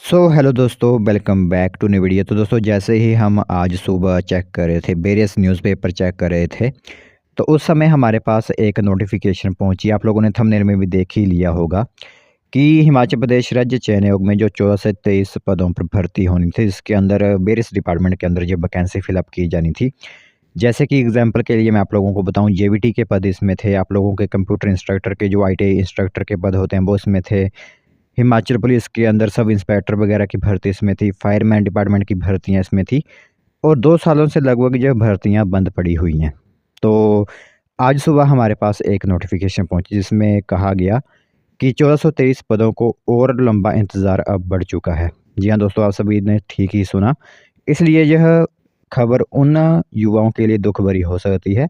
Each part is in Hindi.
हेलो दोस्तों, welcome back to new video. तो दोस्तों, जैसे ही हम आज सुबह चेक कर रहे थे, वेरियस न्यूज़पेपर चेक कर रहे थे, तो उस समय हमारे पास एक नोटिफिकेशन पहुंची। आप लोगों ने थंबनेल में भी देख ही लिया होगा कि हिमाचल प्रदेश राज्य चयन आयोग में जो 14 से 23 पदों पर भर्ती होनी थी, जिसके अंदर वेरियस डिपार्टमेंट के अंदर जो वैकेंसी फिलअप की जानी थी। जैसे कि एग्जाम्पल के लिए मैं आप लोगों को बताऊं, जेवीटी के पद इसमें थे। आप लोगों के कंप्यूटर इंस्ट्रक्टर के जो आईटीआई इंस्ट्रक्टर के पद होते हैं वो इसमें थे। हिमाचल पुलिस के अंदर सब इंस्पेक्टर वगैरह की भर्ती इसमें थी, फायरमैन डिपार्टमेंट की भर्तियां इसमें थी। और 2 सालों से लगभग जो भर्तियां बंद पड़ी हुई हैं। तो आज सुबह हमारे पास एक नोटिफिकेशन पहुंची जिसमें कहा गया कि 1423 पदों को और लंबा इंतज़ार अब बढ़ चुका है। जी हाँ दोस्तों, आप सभी ने ठीक ही सुना। इसलिए यह खबर उन युवाओं के लिए दुख भरी हो सकती है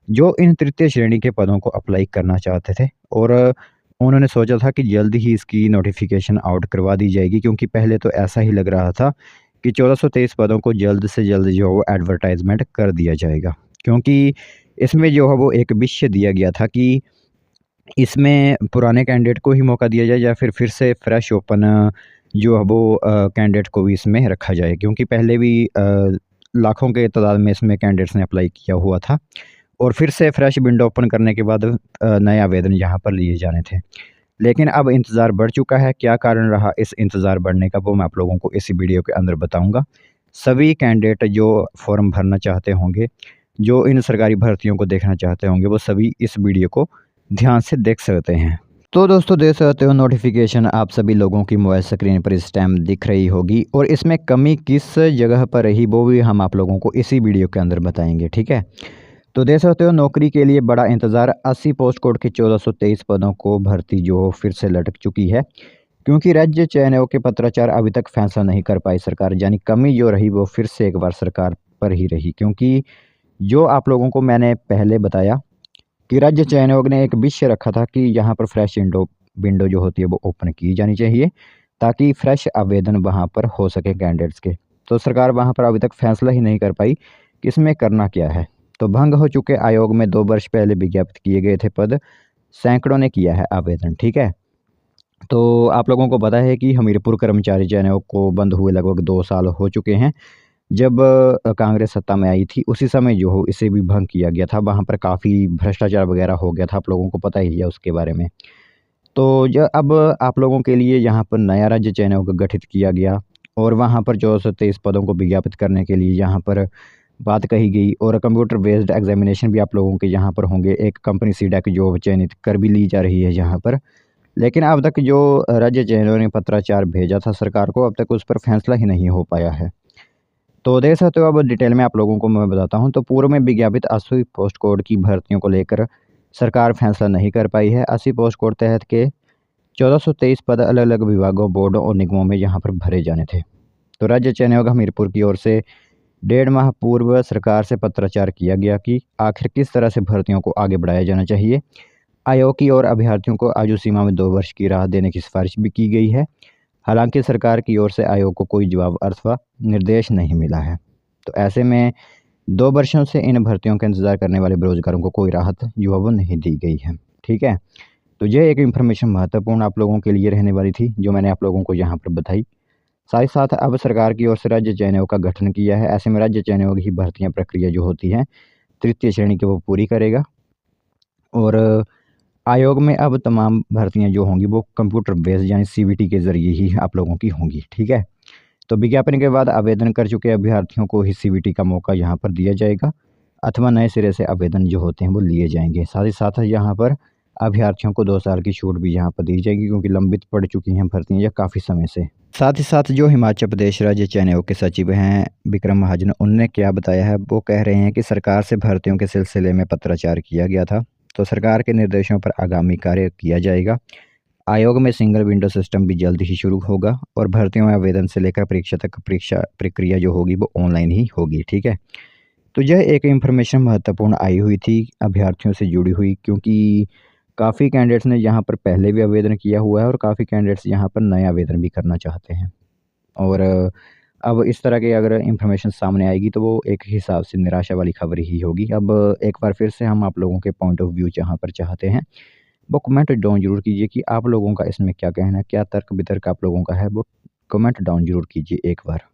जो इन तृतीय श्रेणी के पदों को अप्लाई करना चाहते थे, और उन्होंने सोचा था कि जल्द ही इसकी नोटिफिकेशन आउट करवा दी जाएगी, क्योंकि पहले तो ऐसा ही लग रहा था कि 1423 पदों को जल्द से जल्द जो है वो एडवर्टाइजमेंट कर दिया जाएगा। क्योंकि इसमें जो है वो एक विषय दिया गया था कि इसमें पुराने कैंडिडेट को ही मौका दिया जाए या फिर से फ्रेश ओपन जो है वो कैंडिडेट को भी इसमें रखा जाए, क्योंकि पहले भी लाखों के तादाद में इसमें कैंडिडेट्स ने अप्लाई किया हुआ था, और फिर से फ्रेश विंडो ओपन करने के बाद नए आवेदन यहाँ पर लिए जाने थे। लेकिन अब इंतज़ार बढ़ चुका है। क्या कारण रहा इस इंतज़ार बढ़ने का, वो मैं आप लोगों को इसी वीडियो के अंदर बताऊंगा। सभी कैंडिडेट जो फॉर्म भरना चाहते होंगे, जो इन सरकारी भर्तियों को देखना चाहते होंगे, वो सभी इस वीडियो को ध्यान से देख सकते हैं। तो दोस्तों, देख सकते हो नोटिफिकेशन आप सभी लोगों की मोबाइल स्क्रीन पर इस टाइम दिख रही होगी, और इसमें कमी किस जगह पर रही वो भी हम आप लोगों को इसी वीडियो के अंदर बताएंगे। ठीक है, तो देख सकते हो नौकरी के लिए बड़ा इंतज़ार। 80 पोस्ट कोड के 1423 पदों को भर्ती जो फिर से लटक चुकी है, क्योंकि राज्य चयन आयोग के पत्राचार अभी तक फैसला नहीं कर पाई सरकार। यानी कमी जो रही वो फिर से एक बार सरकार पर ही रही, क्योंकि जो आप लोगों को मैंने पहले बताया कि राज्य चयन आयोग ने एक विषय रखा था कि यहाँ पर फ्रेश विंडो विंडो जो होती है वो ओपन की जानी चाहिए, ताकि फ्रेश आवेदन वहाँ पर हो सके कैंडिडेट्स के। तो सरकार वहाँ पर अभी तक फैसला ही नहीं कर पाई कि इसमें करना क्या है। तो भंग हो चुके आयोग में 2 वर्ष पहले विज्ञापित किए गए थे पद, सैकड़ों ने किया है आवेदन। ठीक है, तो आप लोगों को पता है कि हमीरपुर कर्मचारी चयन आयोग को बंद हुए लगभग 2 साल हो चुके हैं। जब कांग्रेस सत्ता में आई थी, उसी समय जो हो इसे भी भंग किया गया था। वहाँ पर काफ़ी भ्रष्टाचार वगैरह हो गया था, आप लोगों को पता ही है उसके बारे में। तो अब आप लोगों के लिए यहाँ पर नया राज्य चयन आयोग गठित किया गया, और वहाँ पर 423 पदों को विज्ञापित करने के लिए यहाँ पर बात कही गई, और कंप्यूटर बेस्ड एग्जामिनेशन भी आप लोगों के यहाँ पर होंगे। एक कंपनी सीडैक जो चयनित कर भी ली जा रही है यहाँ पर। लेकिन अब तक जो राज्य चयन आयोग ने पत्राचार भेजा था सरकार को, अब तक उस पर फैसला ही नहीं हो पाया है। तो देख सकते हो, अब डिटेल में आप लोगों को मैं बताता हूँ। तो पूर्व में विज्ञापित 80 पोस्ट कोड की भर्तियों को लेकर सरकार फैसला नहीं कर पाई है। 80 पोस्ट कोड तहत के 1423 पद अलग अलग विभागों, बोर्डों और निगमों में यहाँ पर भरे जाने थे। तो राज्य चयन आयोग हमीरपुर की ओर से 1.5 माह पूर्व सरकार से पत्राचार किया गया कि आखिर किस तरह से भर्तियों को आगे बढ़ाया जाना चाहिए। आयोग की और अभ्यर्थियों को आयु सीमा में 2 वर्ष की राहत देने की सिफारिश भी की गई है। हालांकि सरकार की ओर से आयोग को कोई जवाब अथवा निर्देश नहीं मिला है। तो ऐसे में 2 वर्षों से इन भर्तियों का इंतजार करने वाले बेरोजगारों को कोई राहत जो है वो नहीं दी गई है। ठीक है, तो ये एक इन्फॉर्मेशन महत्वपूर्ण आप लोगों के लिए रहने वाली थी, जो मैंने आप लोगों को यहाँ पर बताई। साथ ही साथ अब सरकार की ओर से राज्य चयन आयोग का गठन किया है। ऐसे में राज्य चयन आयोग ही भर्तियाँ प्रक्रिया जो होती है तृतीय श्रेणी की वो पूरी करेगा, और आयोग में अब तमाम भर्तियां जो होंगी वो कंप्यूटर बेस्ड यानी सीवीटी के ज़रिए ही आप लोगों की होंगी। ठीक है, तो विज्ञापन के बाद आवेदन कर चुके अभ्यर्थियों को ही सीवीटी का मौका यहाँ पर दिया जाएगा, अथवा नए सिरे से आवेदन जो होते हैं वो लिए जाएंगे। साथ ही साथ यहाँ पर अभ्यर्थियों को 2 साल की छूट भी यहाँ पर दी जाएगी, क्योंकि लंबित पड़ चुकी हैं भर्तियाँ यह काफ़ी समय से। साथ ही साथ जो हिमाचल प्रदेश राज्य चयन आयोग के सचिव हैं विक्रम महाजन, उनने क्या बताया है, वो कह रहे हैं कि सरकार से भर्तियों के सिलसिले में पत्राचार किया गया था, तो सरकार के निर्देशों पर आगामी कार्य किया जाएगा। आयोग में सिंगल विंडो सिस्टम भी जल्द ही शुरू होगा, और भर्तियों में आवेदन से लेकर परीक्षा तक परीक्षा प्रक्रिया जो होगी वो ऑनलाइन ही होगी। ठीक है, तो यह एक इन्फॉर्मेशन महत्वपूर्ण आई हुई थी अभ्यर्थियों से जुड़ी हुई, क्योंकि काफ़ी कैंडिडेट्स ने यहाँ पर पहले भी आवेदन किया हुआ है, और काफ़ी कैंडिडेट्स यहाँ पर नया आवेदन भी करना चाहते हैं। और अब इस तरह की अगर इन्फॉर्मेशन सामने आएगी तो वो एक हिसाब से निराशा वाली खबर ही होगी। अब एक बार फिर से हम आप लोगों के पॉइंट ऑफ व्यू जहाँ पर चाहते हैं वो कमेंट डाउन ज़रूर कीजिए कि आप लोगों का इसमें क्या कहना है, क्या तर्क वितर्क आप लोगों का है वो कमेंट डाउन ज़रूर कीजिए एक बार।